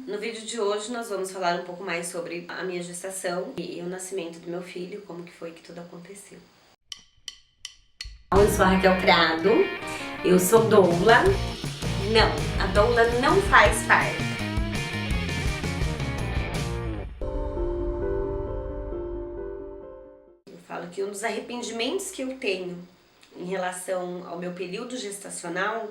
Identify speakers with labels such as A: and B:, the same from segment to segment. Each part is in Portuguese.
A: No vídeo de hoje nós vamos falar um pouco mais sobre a minha gestação e o nascimento do meu filho, como que foi que tudo aconteceu. Eu sou a Raquel Prado, eu sou doula. Não, a doula não faz parte. Eu falo que um dos arrependimentos que eu tenho em relação ao meu período gestacional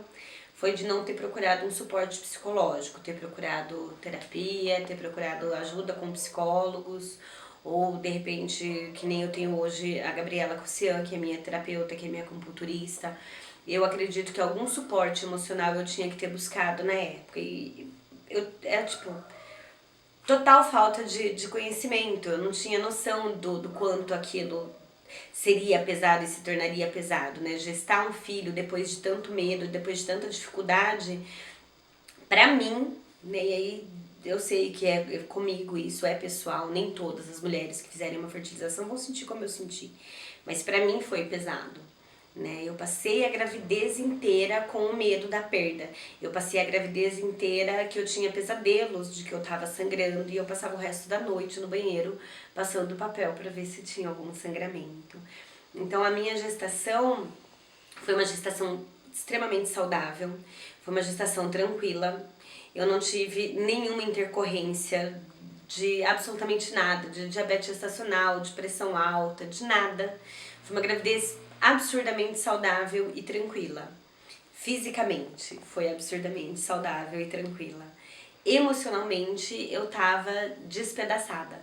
A: foi de não ter procurado um suporte psicológico, ter procurado terapia, ter procurado ajuda com psicólogos, ou de repente, que nem eu tenho hoje a Gabriela Cossian, que é minha terapeuta, que é minha acupunturista. Eu acredito que algum suporte emocional eu tinha que ter buscado na época. E era tipo, total falta de conhecimento. Eu não tinha noção do quanto aquilo seria pesado e se tornaria pesado, né? Gestar um filho depois de tanto medo, depois de tanta dificuldade, pra mim, né? E aí eu sei que é comigo, isso é pessoal, nem todas as mulheres que fizerem uma fertilização vão sentir como eu senti, mas pra mim foi pesado. Né? Eu passei a gravidez inteira com o medo da perda. Eu passei a gravidez inteira que eu tinha pesadelos de que eu tava sangrando e eu passava o resto da noite no banheiro passando papel para ver se tinha algum sangramento. Então a minha gestação foi uma gestação extremamente saudável, foi uma gestação tranquila. Eu não tive nenhuma intercorrência de absolutamente nada, de diabetes gestacional, de pressão alta, de nada. Foi uma gravidez absurdamente saudável e tranquila. Fisicamente, foi absurdamente saudável e tranquila. Emocionalmente, eu tava despedaçada,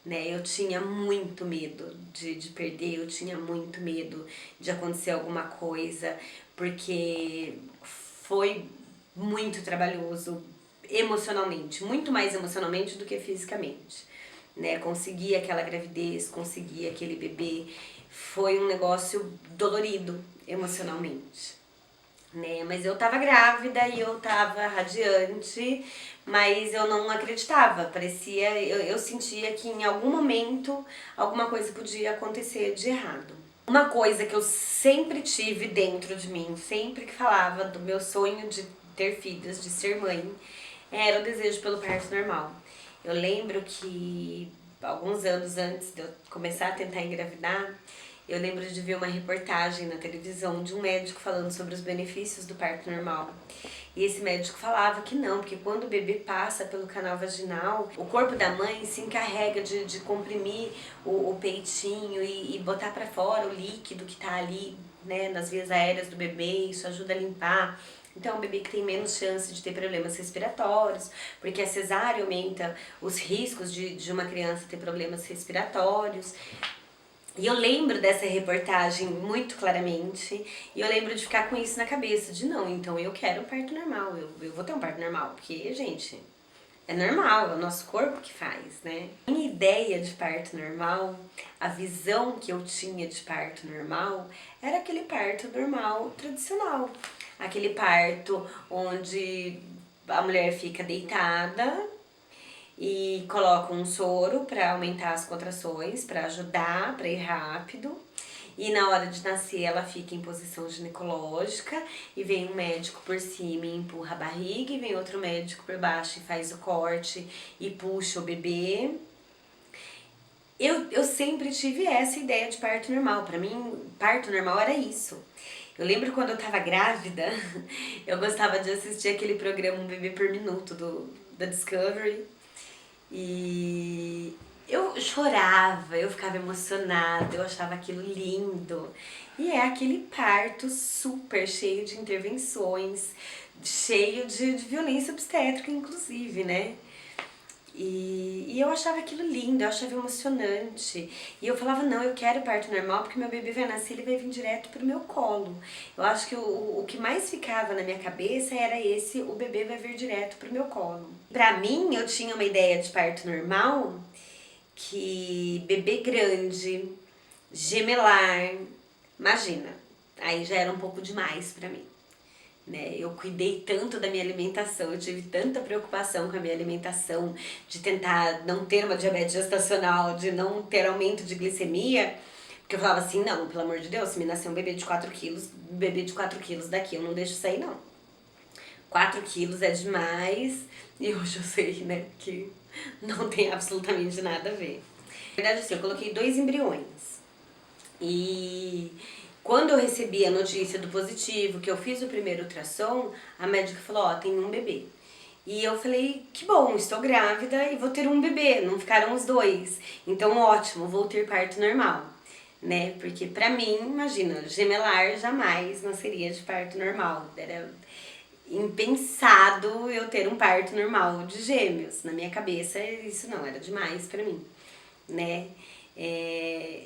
A: né? Eu tinha muito medo de perder, eu tinha muito medo de acontecer alguma coisa, porque foi muito trabalhoso emocionalmente, muito mais emocionalmente do que fisicamente, né? Conseguir aquela gravidez, conseguir aquele bebê, foi um negócio dolorido emocionalmente, né? Mas eu tava grávida e eu tava radiante, mas eu não acreditava, parecia, eu sentia que em algum momento alguma coisa podia acontecer de errado. Uma coisa que eu sempre tive dentro de mim, sempre que falava do meu sonho de ter filhos, de ser mãe, era o desejo pelo parto normal. Eu lembro que alguns anos antes de eu começar a tentar engravidar, eu lembro de ver uma reportagem na televisão de um médico falando sobre os benefícios do parto normal. E esse médico falava que não, porque quando o bebê passa pelo canal vaginal, o corpo da mãe se encarrega de comprimir o peitinho e botar para fora o líquido que tá ali, né, nas vias aéreas do bebê, isso ajuda a limpar. Então, é um bebê que tem menos chance de ter problemas respiratórios, porque a cesárea aumenta os riscos de uma criança ter problemas respiratórios. E eu lembro dessa reportagem muito claramente, e eu lembro de ficar com isso na cabeça, de não, então eu quero um parto normal, eu vou ter um parto normal, porque, gente, é normal, é o nosso corpo que faz, né? Minha ideia de parto normal, a visão que eu tinha de parto normal, era aquele parto normal tradicional. Aquele parto onde a mulher fica deitada e coloca um soro para aumentar as contrações, para ajudar, para ir rápido. E na hora de nascer ela fica em posição ginecológica e vem um médico por cima e empurra a barriga e vem outro médico por baixo e faz o corte e puxa o bebê. Eu sempre tive essa ideia de parto normal. Pra mim, parto normal era isso. Eu lembro quando eu tava grávida, eu gostava de assistir aquele programa Um Bebê por Minuto da Discovery. E eu chorava, eu ficava emocionada, eu achava aquilo lindo. E é aquele parto super cheio de intervenções, cheio de violência obstétrica, inclusive, né? E eu achava aquilo lindo, eu achava emocionante. E eu falava, não, eu quero parto normal porque meu bebê vai nascer, ele vai vir direto pro meu colo. Eu acho que o que mais ficava na minha cabeça era esse, o bebê vai vir direto pro meu colo. Pra mim, eu tinha uma ideia de parto normal que bebê grande, gemelar, imagina, aí já era um pouco demais pra mim. Né? Eu cuidei tanto da minha alimentação, eu tive tanta preocupação com a minha alimentação, de tentar não ter uma diabetes gestacional, de não ter aumento de glicemia, porque eu falava assim, não, pelo amor de Deus, se me nascer um bebê de 4 quilos, bebê de 4 quilos daqui eu não deixo sair não. 4 quilos é demais, e hoje eu sei, né, que não tem absolutamente nada a ver. Na verdade, assim, eu coloquei 2 embriões. E quando eu recebi a notícia do positivo, que eu fiz o primeiro ultrassom, a médica falou, ó, tem um bebê. E eu falei, que bom, estou grávida e vou ter um bebê, não ficaram os 2. Então, ótimo, vou ter parto normal, né? Porque pra mim, imagina, gemelar jamais nasceria de parto normal. Era impensado eu ter um parto normal de gêmeos. Na minha cabeça, isso não, era demais pra mim, né?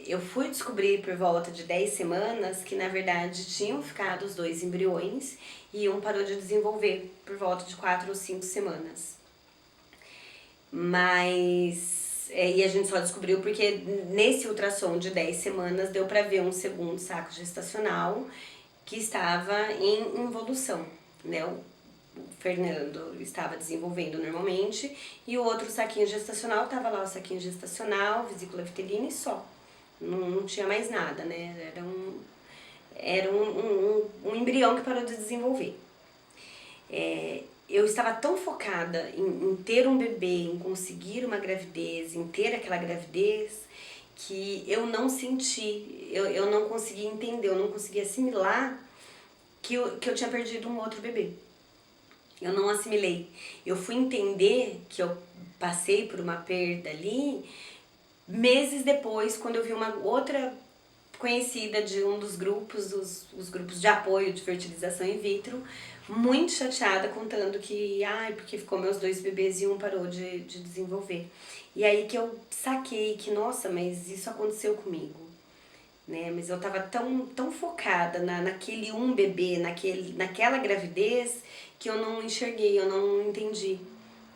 A: Eu fui descobrir por volta de 10 semanas que na verdade tinham ficado os 2 embriões e um parou de desenvolver por volta de 4 ou 5 semanas. Mas, e a gente só descobriu porque nesse ultrassom de 10 semanas deu pra ver um segundo saco gestacional que estava em involução, né? O Fernando estava desenvolvendo normalmente e o outro saquinho gestacional, estava lá o saquinho gestacional, vesícula vitelina e só. Não tinha mais nada, né? Era um embrião que parou de desenvolver. Eu estava tão focada em ter um bebê, em conseguir uma gravidez, em ter aquela gravidez, que eu não senti, eu não conseguia entender, eu não conseguia assimilar que eu tinha perdido um outro bebê. Eu não assimilei. Eu fui entender que eu passei por uma perda ali meses depois, quando eu vi uma outra conhecida de um dos grupos, os grupos de apoio de fertilização in vitro, muito chateada, contando que, porque ficou meus 2 bebês e um parou de desenvolver. E aí que eu saquei que, nossa, mas isso aconteceu comigo, né? Mas eu tava tão focada naquele um bebê, naquela gravidez, que eu não enxerguei, eu não entendi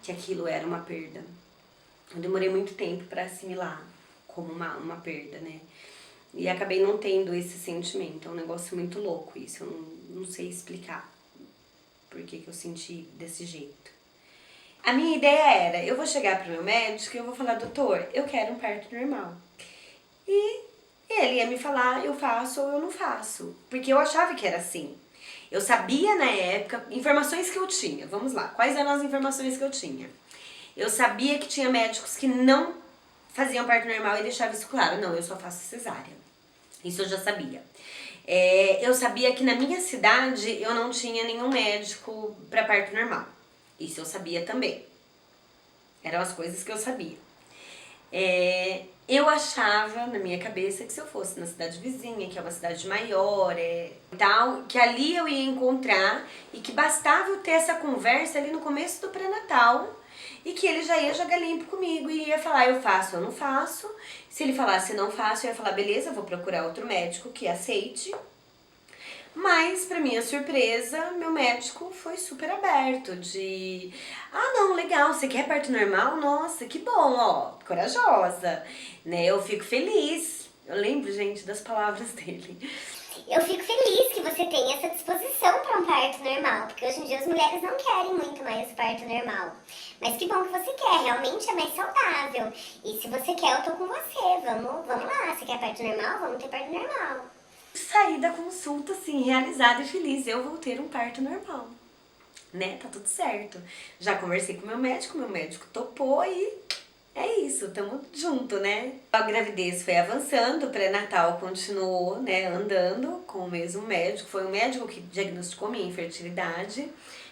A: que aquilo era uma perda. Eu demorei muito tempo para assimilar como uma perda, né? E acabei não tendo esse sentimento. É um negócio muito louco isso, eu não sei explicar por que eu senti desse jeito. A minha ideia era, eu vou chegar pro meu médico e eu vou falar, doutor, eu quero um parto normal. E ele ia me falar, eu faço ou eu não faço. Porque eu achava que era assim. Eu sabia na época, informações que eu tinha, vamos lá, quais eram as informações que eu tinha? Eu sabia que tinha médicos que não faziam parto normal e deixavam isso claro, não, eu só faço cesárea. Isso eu já sabia. Eu sabia que na minha cidade eu não tinha nenhum médico para parto normal. Isso eu sabia também. Eram as coisas que eu sabia. Eu achava na minha cabeça que se eu fosse na cidade vizinha, que é uma cidade maior tal, que ali eu ia encontrar e que bastava eu ter essa conversa ali no começo do pré-natal e que ele já ia jogar limpo comigo e ia falar, eu faço ou não faço. Se ele falasse não faço, eu ia falar, beleza, vou procurar outro médico que aceite. Mas, pra minha surpresa, meu médico foi super aberto de... não, legal, você quer parto normal? Nossa, que bom, ó, corajosa, né? Eu fico feliz. Eu lembro, gente, das palavras dele.
B: Eu fico feliz que você tenha essa disposição para um parto normal, porque hoje em dia as mulheres não querem muito mais o parto normal. Mas que bom que você quer, realmente é mais saudável. E se você quer, eu tô com você, vamos lá, você quer parto normal? Vamos ter parto normal.
A: Saí da consulta, assim, realizada e feliz. Eu vou ter um parto normal, né? Tá tudo certo. Já conversei com meu médico topou e é isso, tamo junto, né? A gravidez foi avançando, o pré-natal continuou, né, andando com o mesmo médico. Foi o médico que diagnosticou minha infertilidade,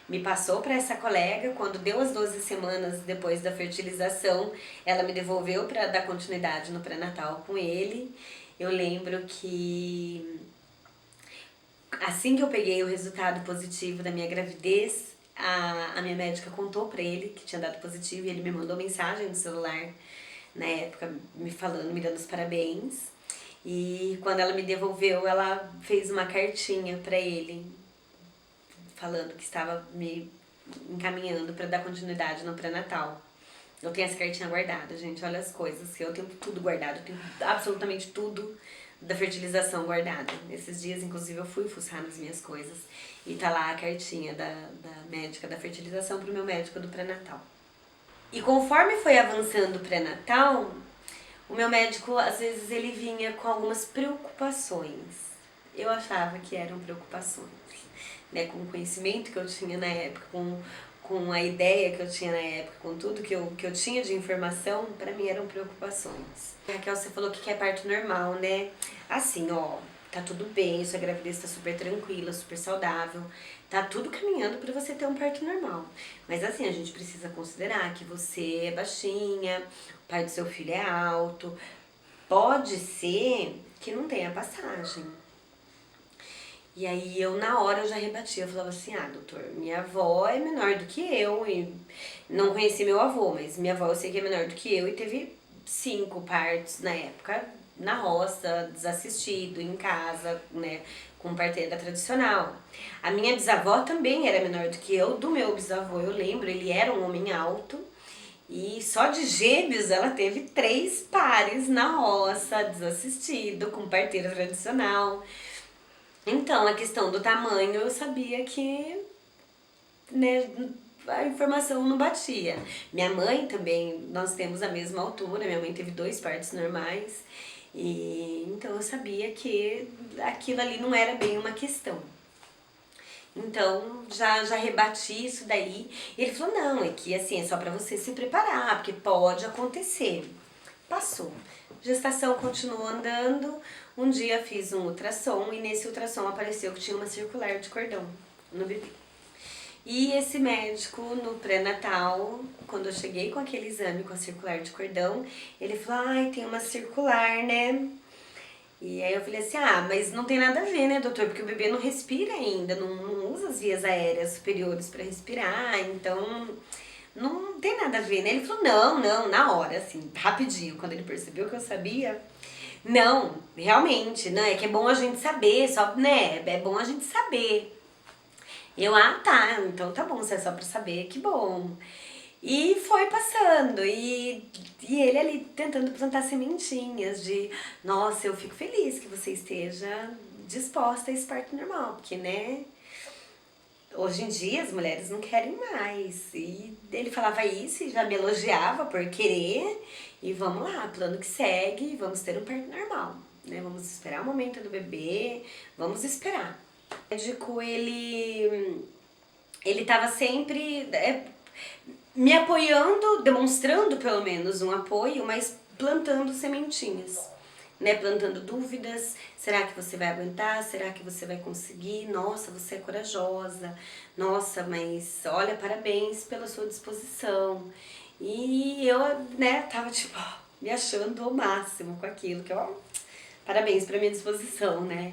A: me passou para essa colega. Quando deu as 12 semanas depois da fertilização, ela me devolveu para dar continuidade no pré-natal com ele. Eu lembro que assim que eu peguei o resultado positivo da minha gravidez, a minha médica contou pra ele que tinha dado positivo e ele me mandou mensagem no celular, na época, me falando, me dando os parabéns. E quando ela me devolveu, ela fez uma cartinha pra ele, falando que estava me encaminhando pra dar continuidade no pré-natal. Eu tenho essa cartinha guardada, gente, olha as coisas, eu tenho tudo guardado, eu tenho absolutamente tudo da fertilização guardada. Esses dias, inclusive, eu fui fuçar nas minhas coisas e tá lá a cartinha da médica da fertilização pro meu médico do pré-natal. E conforme foi avançando o pré-natal, o meu médico, às vezes, ele vinha com algumas preocupações. Eu achava que eram preocupações. né, com o conhecimento que eu tinha na época, com a ideia que eu tinha na época, com tudo que eu tinha de informação, pra mim eram preocupações. Raquel, você falou que quer parto normal, né? Assim, ó, tá tudo bem, sua gravidez tá super tranquila, super saudável, tá tudo caminhando pra você ter um parto normal. Mas assim, a gente precisa considerar que você é baixinha, o pai do seu filho é alto, pode ser que não tenha passagem. E aí eu na hora eu já rebati, eu falava assim, doutor, minha avó é menor do que eu, e não conheci meu avô, mas minha avó eu sei que é menor do que eu e teve 5 partos na época, na roça, desassistido, em casa, né, com parteira tradicional. A minha bisavó também era menor do que eu, do meu bisavô eu lembro, ele era um homem alto, e só de gêmeos ela teve 3 pares na roça, desassistido, com parteira tradicional. Então, a questão do tamanho, eu sabia que, né, a informação não batia. Minha mãe também, nós temos a mesma altura, minha mãe teve 2 partos normais, e então eu sabia que aquilo ali não era bem uma questão. Então, já rebati isso daí, e ele falou, não, é que assim, é só pra você se preparar, porque pode acontecer. Passou. Gestação continuou andando. Um dia fiz um ultrassom e nesse ultrassom apareceu que tinha uma circular de cordão no bebê. E esse médico, no pré-natal, quando eu cheguei com aquele exame com a circular de cordão, ele falou, ai, tem uma circular, né? E aí eu falei assim, mas não tem nada a ver, né, doutor? Porque o bebê não respira ainda, não usa as vias aéreas superiores para respirar, então não tem nada a ver, né? Ele falou, não, na hora, assim, rapidinho, quando ele percebeu que eu sabia. Não, realmente, né? É que é bom a gente saber, só, né? É bom a gente saber. Eu, tá, então tá bom, se é só pra saber, que bom. E foi passando, e ele ali tentando plantar sementinhas de, nossa, eu fico feliz que você esteja disposta a esse parto normal, porque, né? Hoje em dia as mulheres não querem mais. E ele falava isso e já me elogiava por querer. E vamos lá, plano que segue, vamos ter um parto normal, né? Vamos esperar o momento do bebê, vamos esperar. O médico, ele tava sempre me apoiando, demonstrando pelo menos um apoio, mas plantando sementinhas. Né, plantando dúvidas, será que você vai aguentar, será que você vai conseguir, nossa, você é corajosa, nossa, mas olha, parabéns pela sua disposição. E eu, né, tava tipo, me achando o máximo com aquilo, que parabéns pra minha disposição, né.